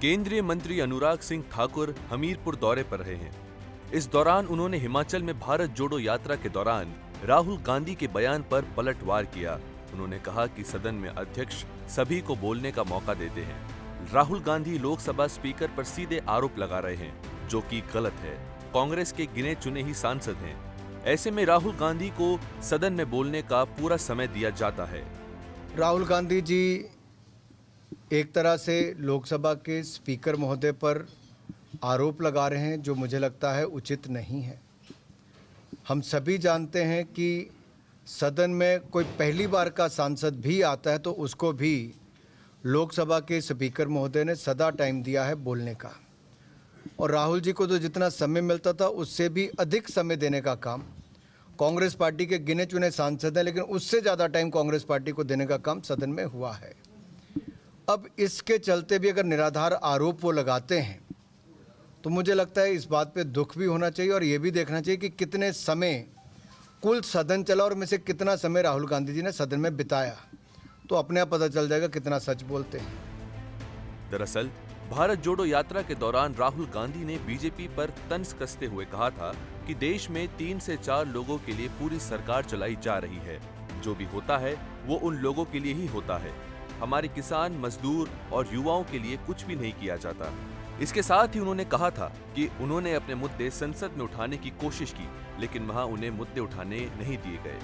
केंद्रीय मंत्री अनुराग सिंह ठाकुर हमीरपुर दौरे पर रहे हैं। इस दौरान उन्होंने हिमाचल में भारत जोड़ो यात्रा के दौरान राहुल गांधी के बयान पर पलटवार किया। उन्होंने कहा कि सदन में अध्यक्ष सभी को बोलने का मौका देते हैं। राहुल गांधी लोकसभा स्पीकर पर सीधे आरोप लगा रहे हैं, जो कि गलत है। कांग्रेस के गिने चुने ही सांसद हैं। ऐसे में राहुल गांधी को सदन में बोलने का पूरा समय दिया जाता है। राहुल गांधी जी एक तरह से लोकसभा के स्पीकर महोदय पर आरोप लगा रहे हैं, जो मुझे लगता है उचित नहीं है। हम सभी जानते हैं कि सदन में कोई पहली बार का सांसद भी आता है तो उसको भी लोकसभा के स्पीकर महोदय ने सदा टाइम दिया है बोलने का, और राहुल जी को तो जितना समय मिलता था उससे भी अधिक समय देने का काम कांग्रेस पार्टी के गिने चुने सांसद हैं, लेकिन उससे ज़्यादा टाइम कांग्रेस पार्टी को देने का काम सदन में हुआ है। अब इसके चलते भी अगर निराधार आरोप वो लगाते हैं तो मुझे लगता है इस बात पे दुख भी होना चाहिए और ये भी देखना चाहिए कि कितने समय कुल सदन चला और में से कितना समय राहुल गांधी जी ने सदन में बिताया, तो अपने आप पता चल जाएगा कितना सच बोलते हैं। दरअसल भारत जोड़ो यात्रा के दौरान राहुल गांधी ने बीजेपी पर तंज कसते हुए कहा था कि देश में 3 से 4 लोगों के लिए पूरी सरकार चलाई जा रही है। जो भी होता है वो उन लोगों के लिए ही होता है। हमारे किसान, मजदूर और युवाओं के लिए कुछ भी नहीं किया जाता। इसके साथ ही उन्होंने कहा था कि उन्होंने अपने मुद्दे संसद में उठाने की कोशिश की, लेकिन वहां उन्हें मुद्दे उठाने नहीं दिए गए,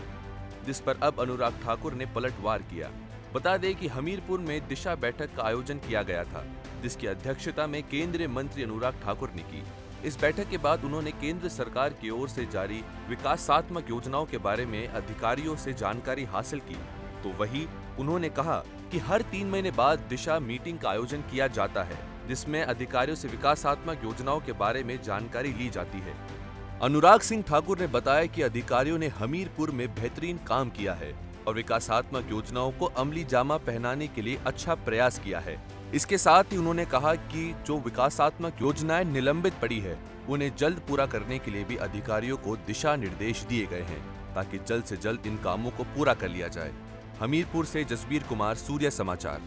जिस पर अब अनुराग ठाकुर ने पलटवार किया। बता दें कि हमीरपुर में दिशा बैठक का आयोजन किया गया था, जिसकी अध्यक्षता में केंद्रीय मंत्री अनुराग ठाकुर ने की। इस बैठक के बाद उन्होंने केंद्र सरकार की ओर से जारी विकासात्मक योजनाओं के बारे में अधिकारियों से जानकारी हासिल की। तो वही उन्होंने कहा कि हर 3 महीने बाद दिशा मीटिंग का आयोजन किया जाता है, जिसमें अधिकारियों से विकासात्मक योजनाओं के बारे में जानकारी ली जाती है। अनुराग सिंह ठाकुर ने बताया कि अधिकारियों ने हमीरपुर में बेहतरीन काम किया है और विकासात्मक योजनाओं को अमली जामा पहनाने के लिए अच्छा प्रयास किया है। इसके साथ ही उन्होंने कहा कि जो विकासात्मक योजनाएं निलंबित पड़ी है, उन्हें जल्द पूरा करने के लिए भी अधिकारियों को दिशा निर्देश दिए गए हैं, ताकि जल्द से जल्द इन कामों को पूरा कर लिया जाए। हमीरपुर से जसबीर कुमार, सूर्य समाचार।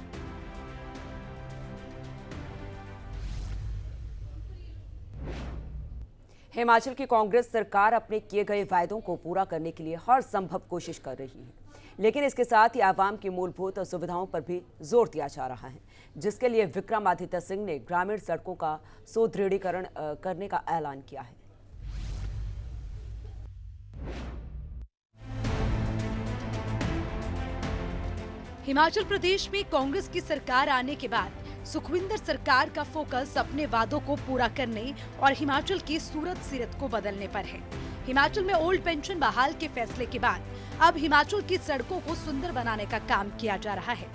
हिमाचल की कांग्रेस सरकार अपने किए गए वायदों को पूरा करने के लिए हर संभव कोशिश कर रही है, लेकिन इसके साथ ही आवाम की मूलभूत सुविधाओं पर भी जोर दिया जा रहा है, जिसके लिए विक्रमादित्य सिंह ने ग्रामीण सड़कों का सुदृढ़ीकरण करने का ऐलान किया है। हिमाचल प्रदेश में कांग्रेस की सरकार आने के बाद सुखविंदर सरकार का फोकस अपने वादों को पूरा करने और हिमाचल की सूरत सीरत को बदलने पर है। हिमाचल में ओल्ड पेंशन बहाल के फैसले के बाद अब हिमाचल की सड़कों को सुंदर बनाने का काम किया जा रहा है।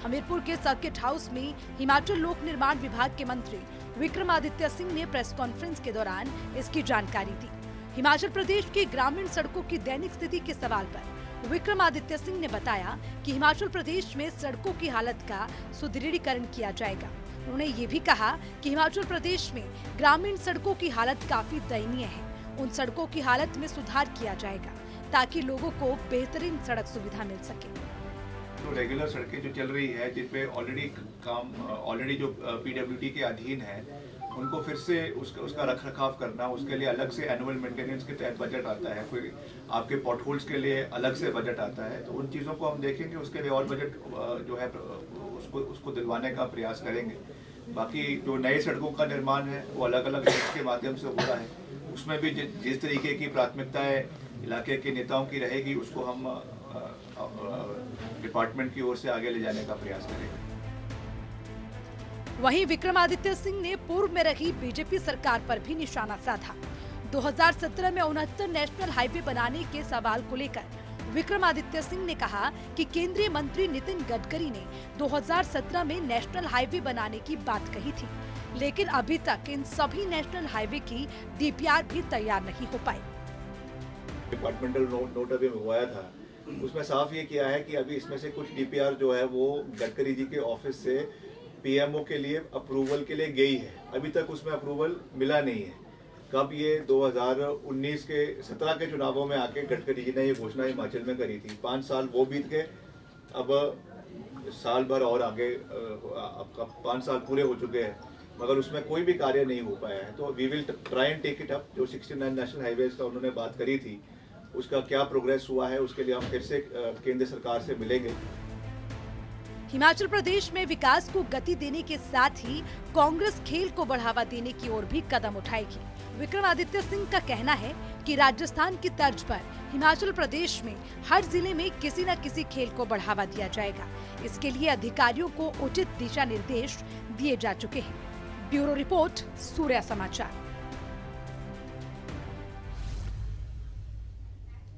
हमीरपुर के सर्किट हाउस में हिमाचल लोक निर्माण विभाग के मंत्री विक्रमादित्य सिंह ने प्रेस कॉन्फ्रेंस के दौरान इसकी जानकारी दी। हिमाचल प्रदेश की ग्रामीण सड़कों की दैनिक स्थिति के सवाल पर विक्रमादित्य सिंह ने बताया कि हिमाचल प्रदेश में सड़कों की हालत का सुदृढ़ीकरण किया जाएगा। उन्होंने ये भी कहा कि हिमाचल प्रदेश में ग्रामीण सड़कों की हालत काफी दयनीय है। उन सड़कों की हालत में सुधार किया जाएगा ताकि लोगों को बेहतरीन सड़क सुविधा मिल सके। तो रेगुलर सड़कें जो चल रही है, जिसपे ऑलरेडी जो पीडब्ल्यूडी के अधीन है, उनको फिर से उसका रख रखाव करना, उसके लिए अलग से एनुअल मेंटेनेंस के तहत बजट आता है, कोई आपके पॉट होल्स के लिए अलग से बजट आता है। तो उन चीज़ों को हम देखेंगे, उसके लिए और बजट जो है उसको दिलवाने का प्रयास करेंगे। बाकी जो नए सड़कों का निर्माण है वो अलग अलग के माध्यम से हो रहा है, उसमें भी जिस तरीके की प्राथमिकताएं इलाके के नेताओं की रहेगी, उसको हम डिपार्टमेंट की ओर से आगे ले जाने का प्रयास करेंगे। वहीं विक्रमादित्य सिंह ने पूर्व में रही बीजेपी सरकार पर भी निशाना साधा। 2017 में 69 नेशनल हाईवे बनाने के सवाल को लेकर विक्रमादित्य सिंह ने कहा कि केंद्रीय मंत्री नितिन गडकरी ने 2017 में नेशनल हाईवे बनाने की बात कही थी, लेकिन अभी तक इन सभी नेशनल हाईवे की डीपीआर भी तैयार नहीं हो पाई। डिपार्टमेंटल नोट अभी मंगवाया था, उसमें साफ ये किया है कि अभी इसमें से कुछ डीपीआर जो है वो गडकरी जी के ऑफिस से पीएमओ के लिए अप्रूवल के लिए गई है। अभी तक उसमें अप्रूवल मिला नहीं है। कब ये 2019 के 17 के चुनावों में आके गडकरी जी ने ये घोषणा हिमाचल में करी थी। 5 साल वो बीत गए, अब साल भर और आगे आपका 5 साल पूरे हो चुके हैं। मगर उसमें कोई भी कार्य नहीं हो पाया है। तो we will try and take it up. जो 69 नेशनल हाईवेज का उन्होंने बात करी थी, उसका क्या प्रोग्रेस हुआ है, उसके लिए हम फिर से केंद्र सरकार से मिलेंगे। हिमाचल प्रदेश में विकास को गति देने के साथ ही कांग्रेस खेल को बढ़ावा देने की ओर भी कदम उठाएगी। विक्रमादित्य सिंह का कहना है कि राजस्थान की तर्ज पर हिमाचल प्रदेश में हर जिले में किसी न किसी खेल को बढ़ावा दिया जाएगा। इसके लिए अधिकारियों को उचित दिशा निर्देश दिए जा चुके हैं। ब्यूरो रिपोर्ट, सूर्या समाचार।